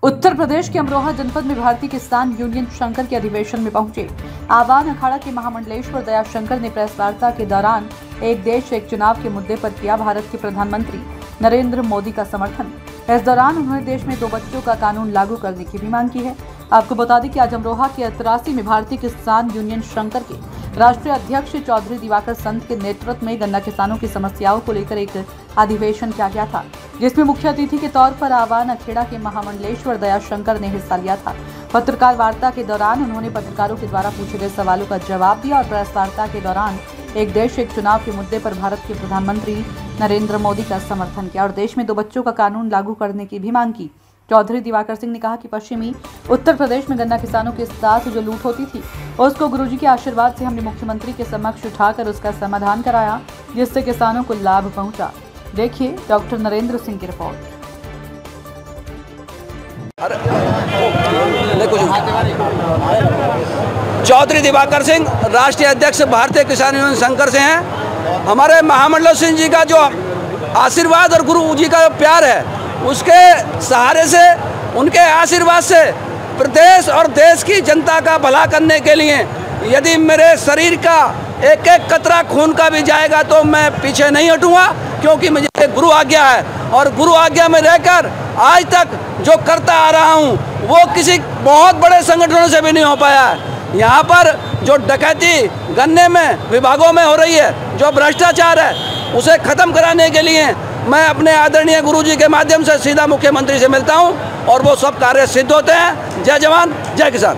उत्तर प्रदेश के अमरोहा जनपद में भारतीय किसान यूनियन शंकर के अधिवेशन में पहुंचे आवान अखाड़ा के महामंडलेश्वर दयाशंकर ने प्रेस वार्ता के दौरान एक देश एक चुनाव के मुद्दे पर किया भारत के प्रधानमंत्री नरेंद्र मोदी का समर्थन। इस दौरान उन्होंने देश में 2 बच्चों का कानून लागू करने की भी मांग की है। आपको बता दें कि आज अमरोहा के 83 में भारतीय किसान यूनियन शंकर के राष्ट्रीय अध्यक्ष चौधरी दिवाकर संत के नेतृत्व में गन्ना किसानों की समस्याओं को लेकर एक अधिवेशन किया गया था, जिसमें मुख्य अतिथि के तौर पर आवान अखेड़ा के महामंडलेश्वर दयाशंकर ने हिस्सा लिया था। पत्रकार वार्ता के दौरान उन्होंने पत्रकारों के द्वारा पूछे गए सवालों का जवाब दिया और प्रेस वार्ता के दौरान एक देश एक चुनाव के मुद्दे पर भारत के प्रधानमंत्री नरेंद्र मोदी का समर्थन किया और देश में 2 बच्चों का कानून लागू करने की भी मांग की। चौधरी दिवाकर सिंह ने कहा कि पश्चिमी उत्तर प्रदेश में गन्ना किसानों के साथ जो लूट होती थी उसको गुरुजी के आशीर्वाद से हमने मुख्यमंत्री के समक्ष उठाकर उसका समाधान कराया, जिससे किसानों को लाभ पहुंचा। देखिए डॉक्टर नरेंद्र सिंह की रिपोर्ट। चौधरी दिवाकर सिंह राष्ट्रीय अध्यक्ष भारतीय किसान यूनियन शंकर से हैं। हमारे महामंडल सिंह जी का जो आशीर्वाद और गुरु जी का प्यार है, उसके सहारे से, उनके आशीर्वाद से प्रदेश और देश की जनता का भला करने के लिए यदि मेरे शरीर का एक एक कतरा खून का भी जाएगा तो मैं पीछे नहीं हटूंगा, क्योंकि मुझे गुरु आज्ञा है और गुरु आज्ञा में रहकर आज तक जो करता आ रहा हूं वो किसी बहुत बड़े संगठनों से भी नहीं हो पाया है। यहाँ पर जो डकैती गन्ने में विभागों में हो रही है, जो भ्रष्टाचार है, उसे खत्म कराने के लिए मैं अपने आदरणीय गुरुजी के माध्यम से सीधा मुख्यमंत्री से मिलता हूं और वो सब कार्य सिद्ध होते हैं। जय जवान जय किसान।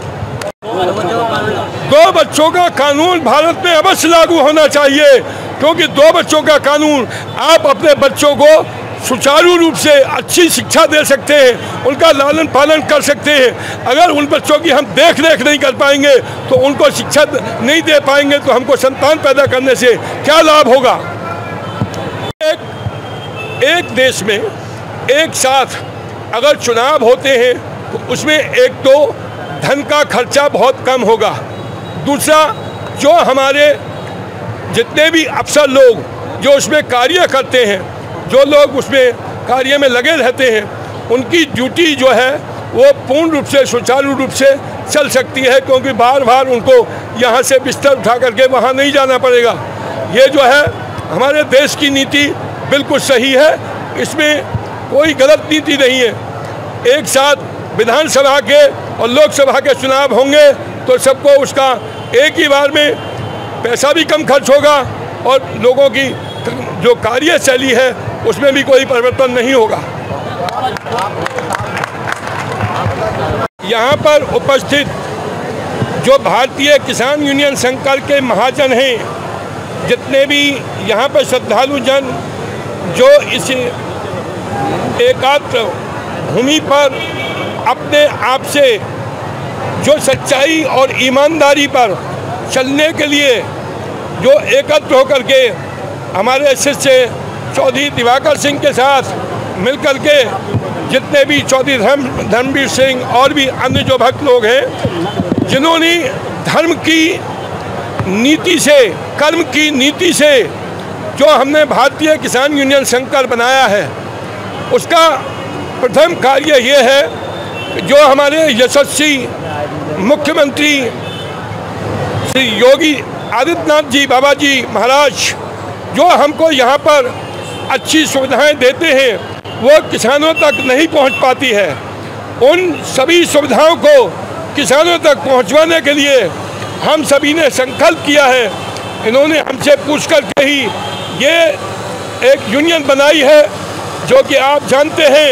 2 बच्चों का कानून भारत में अवश्य लागू होना चाहिए, क्योंकि 2 बच्चों का कानून आप अपने बच्चों को सुचारू रूप से अच्छी शिक्षा दे सकते हैं, उनका लालन पालन कर सकते हैं। अगर उन बच्चों की हम देख रेख नहीं कर पाएंगे तो उनको शिक्षा नहीं दे पाएंगे तो हमको संतान पैदा करने से क्या लाभ होगा। एक देश में एक साथ अगर चुनाव होते हैं तो उसमें एक तो धन का खर्चा बहुत कम होगा, दूसरा जो हमारे जितने भी अफसर लोग जो उसमें कार्य करते हैं, जो लोग उसमें कार्य में लगे रहते हैं, उनकी ड्यूटी जो है वो पूर्ण रूप से सुचारू रूप से चल सकती है, क्योंकि बार बार उनको यहाँ से बिस्तर उठा करके वहाँ नहीं जाना पड़ेगा। ये जो है हमारे देश की नीति बिल्कुल सही है, इसमें कोई गलत नीति नहीं है। एक साथ विधानसभा के और लोकसभा के चुनाव होंगे तो सबको उसका एक ही बार में पैसा भी कम खर्च होगा और लोगों की जो कार्यशैली है उसमें भी कोई परिवर्तन नहीं होगा। यहाँ पर उपस्थित जो भारतीय किसान यूनियन शंकर के महाजन हैं, जितने भी यहाँ पर श्रद्धालु जन जो इस एकात्म भूमि पर अपने आप से जो सच्चाई और ईमानदारी पर चलने के लिए जो एकत्र होकर के हमारे शिष्य चौधरी दिवाकर सिंह के साथ मिलकर के जितने भी चौधरी धर्मवीर सिंह और भी अन्य जो भक्त लोग हैं, जिन्होंने धर्म की नीति से, कर्म की नीति से जो हमने भारतीय किसान यूनियन शंकर बनाया है, उसका प्रथम कार्य ये है जो हमारे यशस्वी मुख्यमंत्री श्री योगी आदित्यनाथ जी बाबा जी महाराज जो हमको यहाँ पर अच्छी सुविधाएं देते हैं, वो किसानों तक नहीं पहुँच पाती है। उन सभी सुविधाओं को किसानों तक पहुँचवाने के लिए हम सभी ने संकल्प किया है। इन्होंने हमसे पूछ कर के ही ये एक यूनियन बनाई है, जो कि आप जानते हैं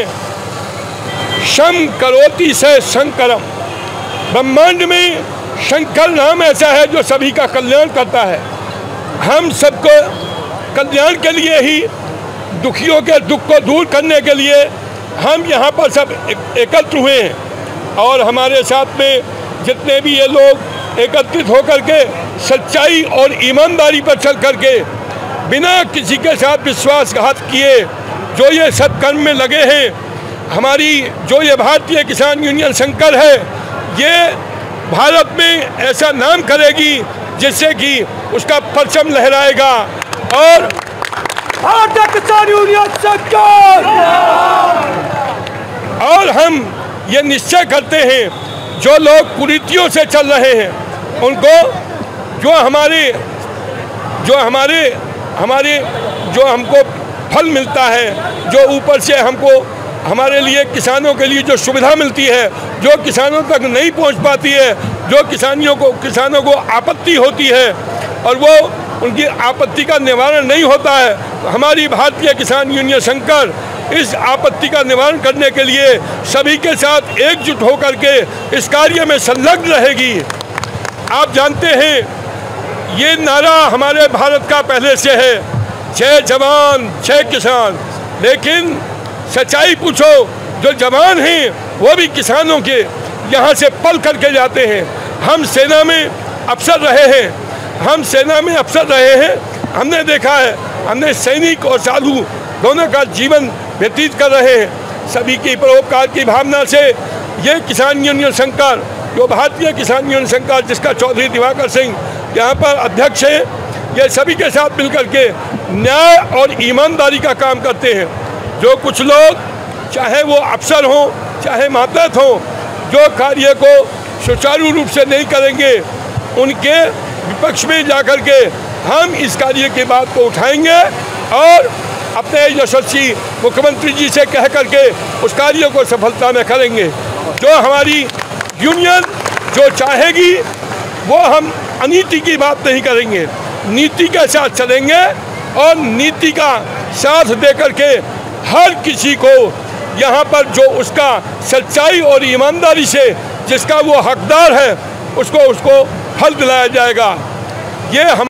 शम करोति से शंकरम। ब्रह्मांड में शंकर नाम ऐसा है जो सभी का कल्याण करता है। हम सबको कल्याण के लिए ही, दुखियों के दुख को दूर करने के लिए हम यहाँ पर सब एकत्र हुए हैं और हमारे साथ में जितने भी ये लोग एकत्रित होकर के सच्चाई और ईमानदारी पर चल करके बिना किसी के साथ विश्वासघात किए जो ये सत्कर्म में लगे हैं, हमारी जो ये भारतीय किसान यूनियन शंकर है, ये भारत में ऐसा नाम करेगी जिससे कि उसका परचम लहराएगा। और भारतीय किसान यूनियन शंकर, और हम ये निश्चय करते हैं जो लोग कुरीतियों से चल रहे हैं उनको जो हमको फल मिलता है, जो ऊपर से हमको हमारे लिए किसानों के लिए जो सुविधा मिलती है, जो किसानों तक नहीं पहुंच पाती है, जो किसानों को आपत्ति होती है और वो उनकी आपत्ति का निवारण नहीं होता है, हमारी भारतीय किसान यूनियन शंकर इस आपत्ति का निवारण करने के लिए सभी के साथ एकजुट होकर के इस कार्य में संलग्न रहेगी। आप जानते हैं ये नारा हमारे भारत का पहले से है, 6 जवान 6 किसान, लेकिन सच्चाई पूछो जो जवान हैं वो भी किसानों के यहाँ से पल करके जाते हैं। हम सेना में अफसर रहे हैं, हमने देखा है, हमने सैनिक और साधु दोनों का जीवन व्यतीत कर रहे हैं। सभी की परोपकार की भावना से ये किसान यूनियन शंकर, जो भारतीय किसान यूनियन शंकर जिसका चौधरी दिवाकर सिंह यहाँ पर अध्यक्ष है, ये सभी के साथ मिलकर के न्याय और ईमानदारी का काम करते हैं। जो कुछ लोग चाहे वो अफसर हों चाहे मातहत हों, जो कार्य को सुचारू रूप से नहीं करेंगे उनके विपक्ष में जाकर के हम इस कार्य की बात को उठाएंगे और अपने यशस्वी मुख्यमंत्री जी से कह करके उस कार्य को सफलता में करेंगे। जो हमारी यूनियन जो चाहेगी वो हम अनीति की बात नहीं करेंगे, नीति के साथ चलेंगे और नीति का साथ दे करके हर किसी को यहाँ पर जो उसका सच्चाई और ईमानदारी से जिसका वो हकदार है उसको फल दिलाया जाएगा। ये हम